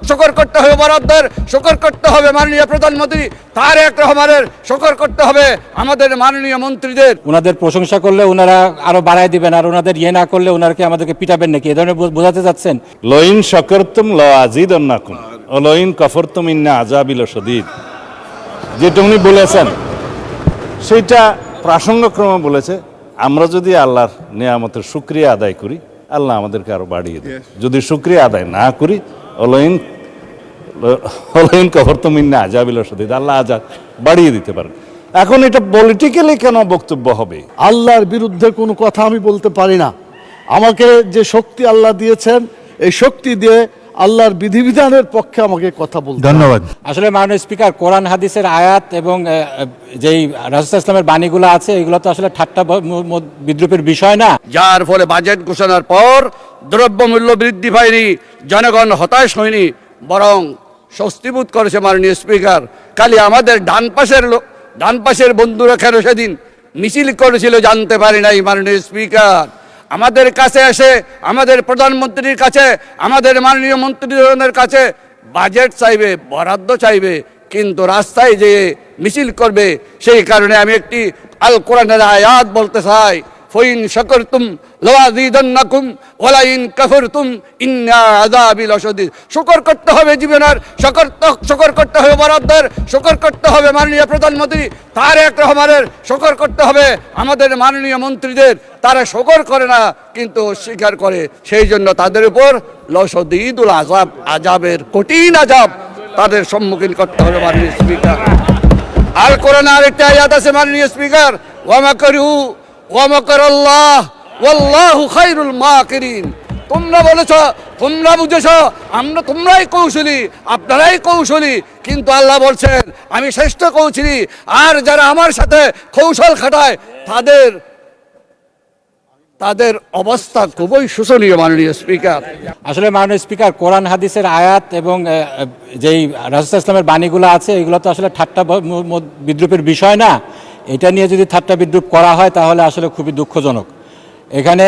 শুকর করতে হবে বরাদ্দের, শুকর করতে হবে মাননীয় প্রধানমন্ত্রী তারেক রহমানের, শুকর করতে হবে আমাদের মাননীয় মন্ত্রীদের। ওনাদের প্রশংসা করলে ওনারা আরো বাড়ায় দিবেন, আর ওনাদের ইয়ে না করলে ওনারকে আমাদেরকে পিটাবেন নাকি, এ ধরনের বোঝাতে চাচ্ছেন? লইন শাকারতুম লাযীদান্নাকুম ওয়া লইন কাফারতুম ইন্না আযাবি লাশাদীদ, যেটা উনি বলেছেন সেটা প্রাসঙ্গক্রমে বলেছে। আমরা যদি আল্লাহর নিয়ামতের শুকরিয়া আদায় করি, আল্লাহ আমাদেরকে আরো বাড়িয়ে দেয়। যদি শুকরিয়া আদায় না করি, অলইন কাফারতুম ইন্না আযাবি লাশাদীদ, আল্লাহ আযাব বাড়িয়ে দিতে পারেন। এখন এটা পলিটিক্যালি কেন বক্তব্য হবে? আল্লাহর বিরুদ্ধে কোনো কথা আমি বলতে পারি না। আমাকে যে শক্তি আল্লাহ দিয়েছেন, এই শক্তি দিয়ে আল্লাহর বিধিবিধানের পক্ষে আমাকে কথা বলতে। ধন্যবাদ। আসলে মাননীয় স্পিকার, কোরআন হাদিসের আয়াত এবং যেই রাসূল ইসলামের বাণীগুলো আছে এগুলো তো আসলে ঠাট্টা বিদ্রুপের বিষয় না। যার ফলে বাজেট ঘোষণার পর দ্রব্যমূল্য বৃদ্ধি পায়নি, জনগণ হতাশ হয়নি, বরং স্বস্তিবোধ করেছে। মাননীয় স্পিকার, খালি আমাদের ডান পাশের বন্ধুরা কেন সেদিন মিছিল করেছিল জানতে পারি নাই। মাননীয় স্পিকার, আমাদের কাছে এসে আমাদের প্রধানমন্ত্রীর কাছে, আমাদের মাননীয় মন্ত্রীদের কাছে বাজেট চাইবে, বরাদ্দ চাইবে, কিন্তু রাস্তায় যেয়ে মিছিল করবে। সেই কারণে আমি একটি আল কোরআনের আয়াত বলতে চাই, ফাইন শাকারতুম লাযীদান্নাকুম ওয়া লাইন কাফারতুম ইন্না আযাবি লাশাদীদ। শুকর করতে হবে জীবনের, শুকর করতে হবে বরাদ্দের, শুকর করতে হবে মাননীয় প্রধানমন্ত্রী তারেক রহমানের, শুকর করতে হবে আমাদের মাননীয় মন্ত্রীদের। তারা শুকর করে না কিন্তু স্বীকার করে, সেই জন্য তাদের উপর লাশাদীদুল আযাব, আযাবের কঠিন আযাব তাদের সম্মুখীন করতে হবে। মাননীয় স্পিকার, আল কোরআনে আরেকটা আয়াত আছে মাননীয় স্পিকার, ওয়া মাকারু ওয়া মাকারাল্লাহ ওয়াল্লাহু খায়রুল মাকিরিন। তোমরা বলেছ, তোমরা বুঝেছ, তোমরাই কৌশলী, আপনারাই কৌশলী, কিন্তু আল্লাহ বলছেন আমি শ্রেষ্ঠ কৌশলী। আর যারা আমার সাথে কৌশল খাটায় তাদের অবস্থা খুবই শোচনীয়। মাননীয় স্পিকার, আসলে মাননীয় স্পিকার, কোরআন হাদিসের আয়াত এবং যেই রাসূল ইসলামের বাণীগুলো আছে এগুলো তো আসলে ঠাট্টা বিদ্রুপের বিষয় না। এটা নিয়ে যদি ঠাট্টা বিদ্রুপ করা হয় তাহলে আসলে খুবই দুঃখজনক। এখানে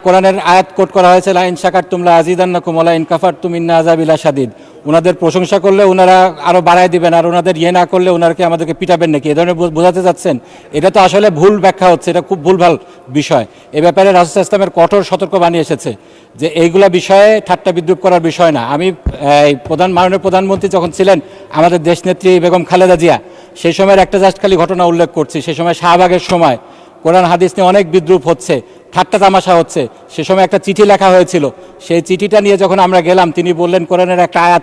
কোরআনের আয়াত কোট করা হয়েছে, লাইন শাকারতুম লাযীদান্নাকুম ওয়া লাইন কাফারতুম ইন্না আযাবি লাশাদীদ। ওনাদের প্রশংসা করলে ওনারা আরো বাড়ায় দিবেন, আর ওনাদের ইয়ে না করলে ওনারকে আমাদেরকে পিটাবেন নাকি, এ ধরনের বোঝাতে চাচ্ছেন? এটা তো আসলে ভুল ব্যাখ্যা হচ্ছে, এটা খুব ভুলভাল বিষয়। এ ব্যাপারে রাসূল ইসলামের কঠোর সতর্কবাণী এসেছে যে এইগুলা বিষয়ে ঠাট্টা বিদ্রুপ করার বিষয় না। আমি মাননীয় প্রধানমন্ত্রী যখন ছিলেন আমাদের দেশনেত্রী বেগম খালেদা জিয়া, সেই সময়ের একটা জাস্ট খালি ঘটনা উল্লেখ করছি। সেই সময় শাহবাগের সময় কোরআন হাদিস নিয়ে অনেক বিদ্রুপ হচ্ছে, ঠাট্টা তামাশা হচ্ছে। সে সময় একটা চিঠি লেখা হয়েছিল, সেই চিঠিটা নিয়ে যখন আমরা গেলাম তিনি বললেন কোরআনের একটা আয়াত,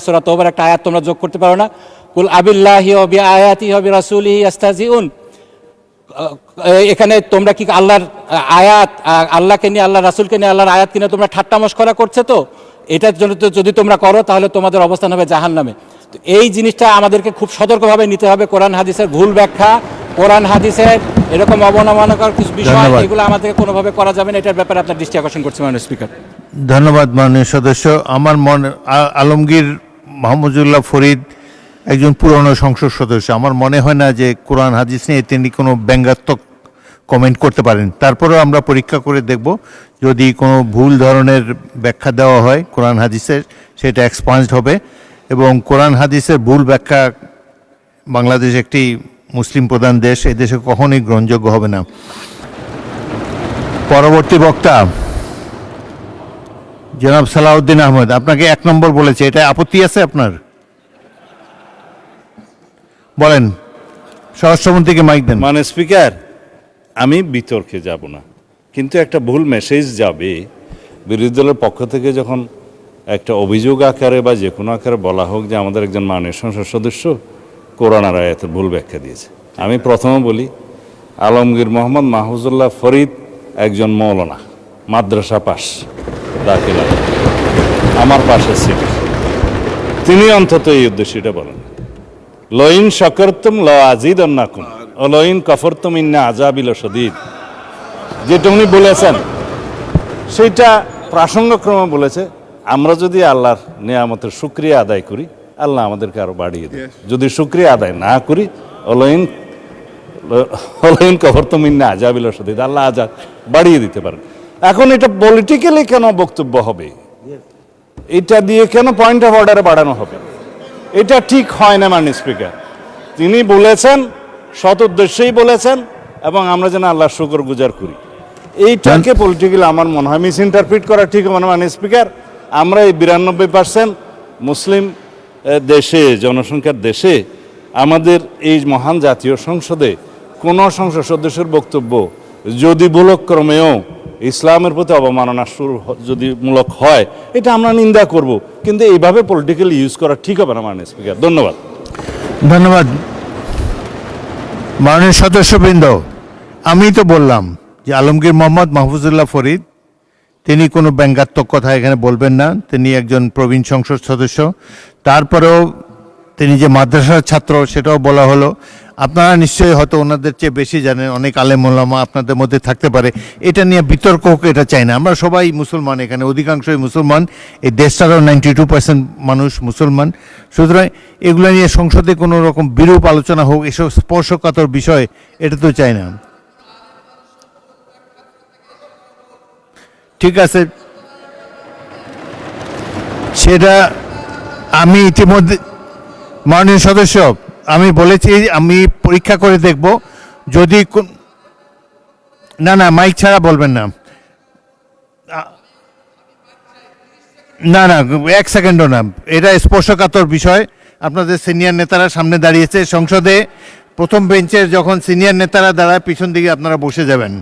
সূরা তওবার একটা আয়াত তোমরা যোগ করতে পারো না? কুল আবিল্লাহি ওয়া বিআয়াতিহি ওয়া বিরাসূলিহি ইস্তাহজিউন। এখানে তোমরা কি আল্লাহর আয়াত, আল্লাহকে নিয়ে, আল্লাহ রাসূলকে নিয়ে, আল্লাহর আয়াত কিনে তোমরা ঠাট্টা মশকরা করছো? তো এটার জন্য যদি তোমরা করো তাহলে তোমাদের অবস্থান হবে জাহান্নামে। তো এই জিনিসটা আমাদেরকে খুব সতর্কভাবে নিতে হবে। কোরআন হাদিসের ভুল ব্যাখ্যা, কোরআন হাদিসের এরকম অবমাননাকর কিছু বিষয়, এগুলো আমাদেরকে কোনোভাবে করা যাবে না। এটার ব্যাপারে আপনার দৃষ্টি আকর্ষণ করছি মাননীয় স্পিকার। ধন্যবাদ মাননীয় সদস্য। আমার আলমগীর মাহমুদুল্লাহ ফরিদ একজন পুরনো সংসদ সদস্য। আমার মনে হয় না যে কোরআন হাদিস নিয়ে তিনি কোনো ব্যঙ্গাত্মক কমেন্ট করতে পারেন। তারপরেও আমরা পরীক্ষা করে দেখব, যদি কোনো ভুল ধরনের ব্যাখ্যা দেওয়া হয় কোরআন হাদিসের, সেটা এক্সপান্সড হবে। এবং কোরআন হাদিসের ভুল ব্যাখ্যা, বাংলাদেশ একটি মুসলিম প্রধান দেশ, এই দেশে কখনোই গ্রহণযোগ্য হবে না। পরবর্তী বক্তা জনাব সালাউদ্দিন আহমেদ, আপনাকে 1 নম্বর বলেছে, এটা আপত্তি আছে আপনার? বলেন, স্বরাষ্ট্রমন্ত্রীকে মাইক দেন। মানে স্পিকার, আমি বিতর্কে যাব না, কিন্তু একটা ভুল মেসেজ যাবে বিরোধী দলের পক্ষ থেকে যখন একটা অভিযোগ আকারে বা যে কোনো আকারে বলা হোক যে আমাদের একজন মাননীয় সংসদ সদস্য কোরআন আয়াতের ভুল ব্যাখ্যা দিয়েছে। আমি প্রথমে বলি, আলমগীর মোহাম্মদ মাহফুজুল্লাহ ফরিদ একজন মৌলানা, মাদ্রাসা পাস, দাখিল আমার পাশে ছিল, তিনি অন্তত এই উদ্দেশ্যটা বলেন, লইন শাকারতুম লাযীদান্নাকুম ওয়া লইন কাফারতুম ইন্না আযাবি লাশাদীদ, যেটা উনি বলেছেন সেটা প্রাসঙ্গক্রমে বলেছে। আমরা যদি আল্লাহর নিয়ামতের শুকরিয়া আদায় করি, আল্লাহ আমাদেরকে আরো বাড়িয়ে দেয়। যদি শুকরিয়া আদায় না করি, অলইন কাফারতুম ইন্না আযাবি লাশাদীদ, আল্লাহ আযাব বাড়িয়ে দিতে পারেন। এখন এটা পলিটিক্যালি কেন বক্তব্য হবে? এটা দিয়ে কেন পয়েন্ট অফ অর্ডারে বাড়ানো হবে? এটা ঠিক হয় না মাননীয় স্পিকার। তিনি বলেছেন, সৎ উদ্দেশ্যেই বলেছেন, এবং আমরা যেন আল্লাহর শুকর গুজার করি। এইটাকে পলিটিক্যালি আমার মনে হয় মিস ইন্টারপ্রিট করা ঠিক হবে না মাননীয় স্পিকার। আমরা এই 92% মুসলিম দেশে, জনসংখ্যার দেশে, আমাদের এই মহান জাতীয় সংসদে কোনো সংসদ সদস্যের বক্তব্য যদি ভুলক্রমেও ইসলামের প্রতি অবমাননা যদি মূলক হয়, এটা আমরা নিন্দা করব, কিন্তু এইভাবে পলিটিক্যালি ইউজ করা ঠিক হবে না মাননীয় স্পিকার। ধন্যবাদ। ধন্যবাদ মাননীয় সদস্যবৃন্দ। আমি তো বললাম যে আলমগীর মোহাম্মদ মাহফুজুল্লাহ ফরিদ তিনি কোনো ব্যঙ্গাত্মক কথা এখানে বলবেন না, তিনি একজন প্রবীণ সংসদ সদস্য। তারপরেও তিনি যে মাদ্রাসার ছাত্র সেটাও বলা হলো। আপনারা নিশ্চয়ই হয়তো ওনাদের চেয়ে বেশি জানেন, অনেক আলেম ওলামা আপনাদের মধ্যে থাকতে পারে, এটা নিয়ে বিতর্ক হোক এটা চাই না। আমরা সবাই মুসলমান, এখানে অধিকাংশই মুসলমান, এই দেশটারও 92% মানুষ মুসলমান। সুতরাং এগুলো নিয়ে সংসদে কোনো রকম বিরূপ আলোচনা হোক, এসব স্পর্শকাতর বিষয়, এটা তো চাই না। ঠিক আছে, সেটা আমি ইতিমধ্যে মাননীয় সদস্য আমি বলেছি, আমি পরীক্ষা করে দেখব যদি না না মাইক ছাড়া বলবেন না, না না 1 সেকেন্ডও না, এটা স্পর্শকাতর বিষয়। আপনাদের সিনিয়র নেতারা সামনে দাঁড়িয়েছে, সংসদে প্রথম বেঞ্চের যখন সিনিয়র নেতারা দাঁড়ায় পিছন দিকে আপনারা বসে যাবেন।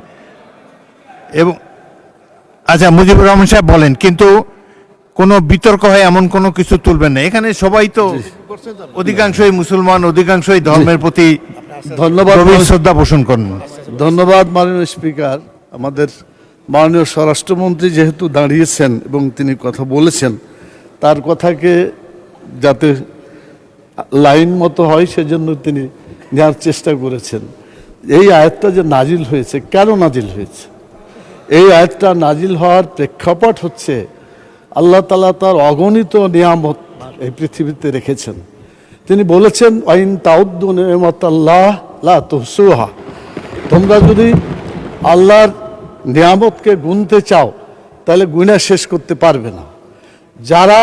এবং আচ্ছা মুজিবুর রহমান সাহেব বলেন, কিন্তু কোনো বিতর্ক হয় এমন কোনো কিছু তুলবেন না। এখানে সবাই তো অধিকাংশই মুসলমান, অধিকাংশই ধর্মের প্রতি ধন্যবাদ, শ্রদ্ধা পোষণ করেন। ধন্যবাদ মাননীয় স্পিকার। আমাদের মাননীয় স্বরাষ্ট্রমন্ত্রী যেহেতু দাঁড়িয়েছেন এবং তিনি কথা বলেছেন, তার কথাকে যাতে লাইন মতো হয় সেজন্য তিনি নেওয়ার চেষ্টা করেছেন। এই আয়াতটা যে নাজিল হয়েছে, কেন নাজিল হয়েছে? এই আয়াতটা নাজিল হওয়ার প্রেক্ষাপট হচ্ছে আল্লাহ তাআলা তার অগণিত নিয়ামত এই পৃথিবীতে রেখেছেন। তিনি বলেছেন, আইন তাউদ্দু নিয়ামাতাল্লাহ লা তুহসুহা, তোমরা যদি আল্লাহর নিয়ামতকে গুনতে চাও তাহলে গুণা শেষ করতে পারবে না। যারা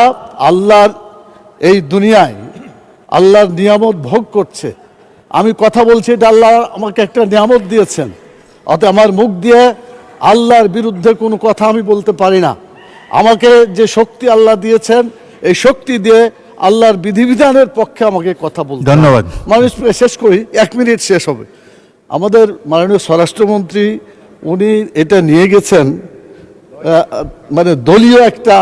আল্লাহর এই দুনিয়ায় আল্লাহর নিয়ামত ভোগ করছে, আমি কথা বলছি, এটা আল্লাহ আমাকে একটা নিয়ামত দিয়েছেন, অতএব আমার মুখ দিয়ে আল্লাহর বিরুদ্ধে কোনো কথা আমি বলতে পারি না। আমাকে যে শক্তি আল্লাহ দিয়েছেন, এই শক্তি দিয়ে আল্লাহর বিধিবিধানের পক্ষে আমাকে কথা বলতে। ধন্যবাদ। মানুষ শেষ করি, 1 মিনিট শেষ হবে। আমাদের মাননীয় স্বরাষ্ট্রমন্ত্রী উনি এটা নিয়ে গেছেন মানে দলীয় একটা,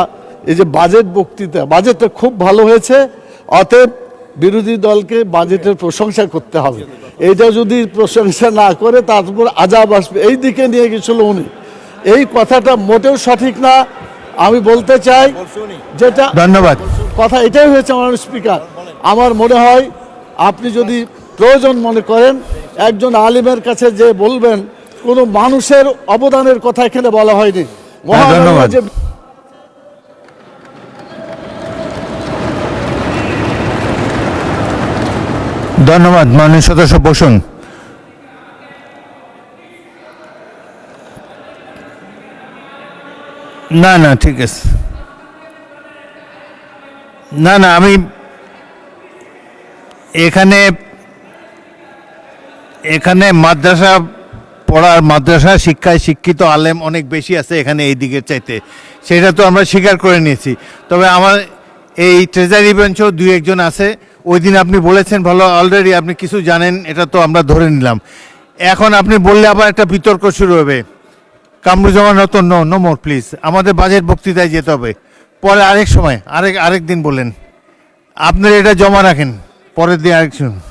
এই যে বাজেট বক্তৃতা, বাজেটটা খুব ভালো হয়েছে, অতএব বিরোধী দলকে বাজেটের প্রশংসা করতে হবে। এইটা যদি প্রশংসা না করে তারপর আজাব আসবে, এই দিকে নিয়ে গেছিল উনি। এই কথাটা মোটেও সঠিক না। আমি বলতে চাই যেটা, ধন্যবাদ, কথা এটাই হয়েছে মাননীয় স্পিকার। আমার মনে হয় আপনি যদি প্রয়োজন মনে করেন একজন আলিমের কাছে যে বলবেন, কোনো মানুষের অবদানের কথা এখানে বলা হয়নি। ধন্যবাদ। যে ধন্যবাদ মাননীয় সদস্য বসুন। না না ঠিক আছে, না না আমি এখানে মাদ্রাসা পড়ার, মাদ্রাসা শিক্ষায় শিক্ষিত আলেম অনেক বেশি আছে এখানে এই দিকের চাইতে, সেটা তো আমরা স্বীকার করে নিয়েছি। তবে আমার এই ট্রেজারি বেঞ্চও 2-1 জন আছে। ওই দিন আপনি বলেছেন ভালো, অলরেডি আপনি কিছু জানেন, এটা তো আমরা ধরে নিলাম। এখন আপনি বললে আবার একটা বিতর্ক শুরু হবে। Kamruzzaman Ratan, no more please, আমাদের বাজেট বক্তৃতায় যেতে হবে। পরে আরেক সময় আরেক দিন বলেন, আপনারা এটা জমা রাখেন, পরের দিন আরেক সময়।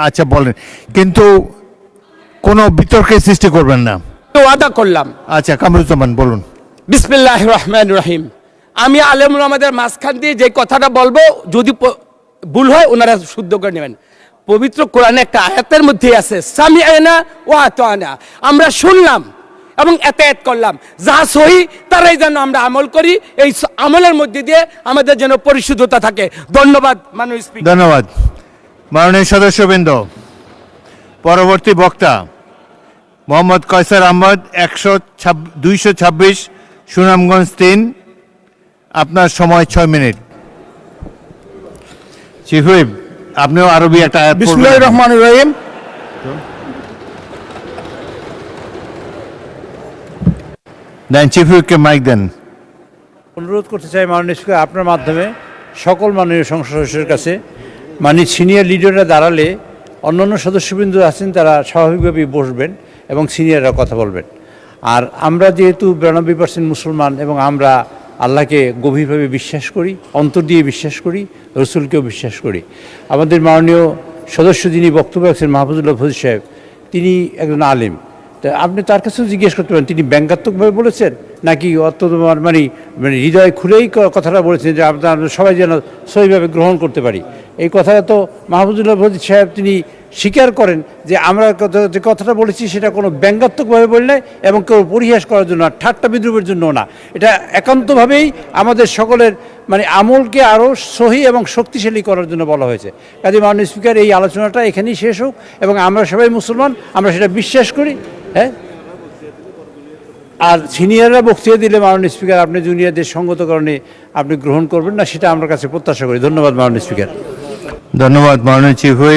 আচ্ছা বলেন, কিন্তু কোনো বিতর্কের সৃষ্টি করবেন না। ওয়াদা করলাম। আচ্ছা কামরুজ্জামান বলুন। বিসমিল্লাহির রহমানির রহিম। আমি আলেমুল আমাদের মাঝখান দিয়ে যে কথাটা বলবো, যদি ভুল হয় ওনারা শুদ্ধ করে নেবেন। পবিত্র কোরআনে একটা আয়াতের মধ্যে আছে, সামিআনা ওয়া আতানা, আমরা শুনলাম এবং এতায়াত করলাম, যা সহি তারাই যেন আমরা আমল করি, এই আমলের মধ্যে দিয়ে আমাদের যেন পরিশুদ্ধতা থাকে। ধন্যবাদ মাননীয় স্পিকার। ধন্যবাদ মাননীয় সদস্যবৃন্দ। পরবর্তী বক্তা মোহাম্মদ কয়সার আহমদ, 226 সুনামগঞ্জ 3। আপনার সময় 6 মিনিট। চিফ হুইপ, আপনিও আরবি একটা আয়াত পড়বেন। বিসমিল্লাহির রহমানির রহিম। দেন চিফ হুইপকে মাইক দেন। অনুরোধ করতে চাই মাননীয় স্পিকার আপনার মাধ্যমে সকল মাননীয় সংসদ সদস্যের কাছে, মানে সিনিয়র লিডাররা দাঁড়ালে অন্যান্য সদস্যবৃন্দ আছেন তারা স্বাভাবিকভাবেই বসবেন এবং সিনিয়ররা কথা বলবেন। আর আমরা যেহেতু 92% মুসলমান এবং আমরা আল্লাহকে গভীরভাবে বিশ্বাস করি, অন্তর দিয়ে বিশ্বাস করি, রসুলকেও বিশ্বাস করি। আমাদের মাননীয় সদস্য যিনি বক্তব্য রাখছেন মাহফুজুল্লাহ ফরিদ সাহেব, তিনি একজন আলেম। তা আপনি তার কাছেও জিজ্ঞেস করতে পারেন তিনি ব্যঙ্গাত্মকভাবে বলেছেন নাকি অত্যন্ত মানে মানে হৃদয় খুলেই কথাটা বলেছেন যে আমরা সবাই যেন সহিভাবে গ্রহণ করতে পারি। এই কথাটা তো মাহফুজুল্লাহ ফরিদ সাহেব তিনি স্বীকার করেন যে আমরা যে কথাটা বলেছি সেটা কোনো ব্যঙ্গাত্মকভাবে বলে নাই এবং কেউ পরিহাস করার জন্য না, ঠাট্টা বিদ্রুপের জন্য না। এটা একান্তভাবেই আমাদের সকলের মানে আমলকে আরও সহি এবং শক্তিশালী করার জন্য বলা হয়েছে। কাজে মাননীয় স্পিকার এই আলোচনাটা এখানেই শেষ হোক এবং আমরা সবাই মুসলমান, আমরা সেটা বিশ্বাস করি। হ্যাঁ, আর সিনিয়ররা বক্তৃতা দিলে মাননীয় স্পিকার আপনি জুনিয়রদের সঙ্গত কারণে আপনি গ্রহণ করবেন না, সেটা আমার কাছে প্রত্যাশা করি। ধন্যবাদ মাননীয় স্পিকার। ধন্যবাদ মাননীয় চিফ হুইপ।